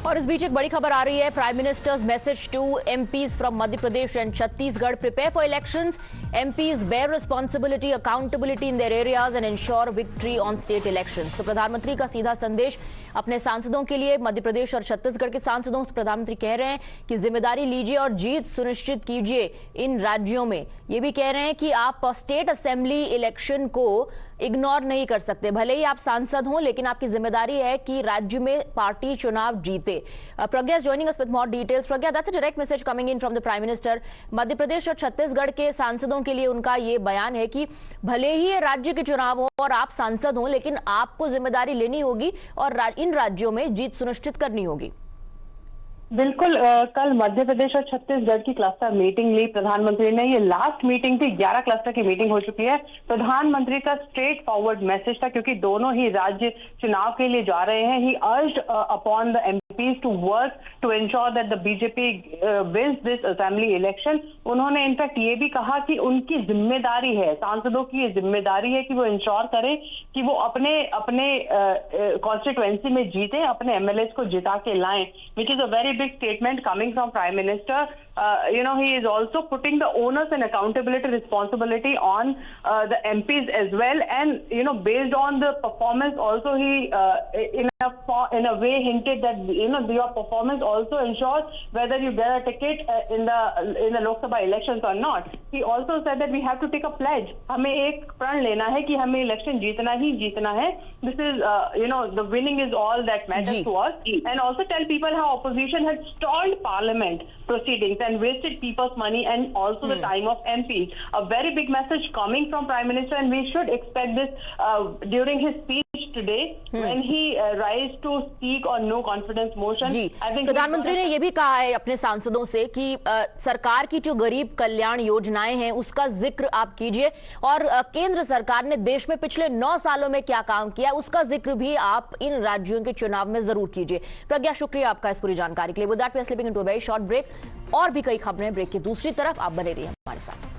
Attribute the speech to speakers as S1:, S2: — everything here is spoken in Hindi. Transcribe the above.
S1: और इस बीच एक बड़ी खबर आ रही है। Prime minister's message to MPs from Madhya Pradesh and Chhattisgarh: prepare for elections, MPs bear responsibility, accountability in their areas and ensure victory on state elections. तो प्रधानमंत्री का सीधा संदेश अपने सांसदों के लिए, मध्य प्रदेश और छत्तीसगढ़ के सांसदों से प्रधानमंत्री कह रहे हैं कि जिम्मेदारी लीजिए और जीत सुनिश्चित कीजिए इन राज्यों में। ये भी कह रहे हैं कि आप स्टेट असेंबली इलेक्शन को इग्नोर नहीं कर सकते। भले ही आप सांसद हों, लेकिन आपकी जिम्मेदारी है कि राज्य में पार्टी चुनाव जीते। प्रज्ञा is joining us with more details. Pragya, that's a direct message coming in from the Prime Minister. Madhya Pradesh और छत्तीसगढ़ के सांसदों के लिए उनका ये बयान है कि भले ही ये राज्य के चुनाव हो और आप सांसद हों, लेकिन आपको जिम्मेदारी लेनी होगी और इन राज्यों में जीत सुनिश्चित करनी होगी।
S2: बिल्कुल, कल मध्य प्रदेश और छत्तीसगढ़ की क्लस्टर मीटिंग ली प्रधानमंत्री ने। ये लास्ट मीटिंग थी, 11 क्लस्टर की मीटिंग हो चुकी है। प्रधानमंत्री का स्ट्रेट फॉरवर्ड मैसेज था, क्योंकि दोनों ही राज्य चुनाव के लिए जा रहे हैं। He urged upon the MPs to work to ensure that the BJP wins this assembly election. उन्होंने इनफैक्ट ये भी कहा कि उनकी जिम्मेदारी है, सांसदों की ये जिम्मेदारी है कि वो इंश्योर करें कि वो अपने कॉन्स्टिट्यूएंसी में जीते, अपने एमएलए को जिता के लाएं, which is a very big statement coming from Prime Minister. He is also putting the onus and accountability responsibility on the MPs as well, and based on the performance also, he in a way hinted that your performance also ensures whether you get a ticket in the Lok Sabha elections or not. He also said that we have to take a pledge. हमें एक प्रण लेना है कि हमें इलेक्शन जीतना ही जीतना है. This is the winning is all that matters to us. And also tell people how opposition had stalled parliament proceedings and wasted people's money and also the time of MPs. A very big message coming from Prime Minister, and we should expect this during his speech today when he rise to speak on no confidence motion.
S1: I think प्रधानमंत्री ने ये भी कहा है अपने सांसदों से कि सरकार की जो गरीब कल्याण योजनाएं हैं उसका जिक्र आप कीजिए, और केंद्र सरकार ने देश में पिछले 9 सालों में क्या काम किया उसका जिक्र भी आप इन राज्यों के चुनाव में जरूर कीजिए। प्रज्ञा, शुक्रिया आपका इस पूरी जानकारी के लिए। With that we are slipping into a very short break. और भी कई खबरें ब्रेक की दूसरी तरफ, आप बने रहिए हमारे साथ।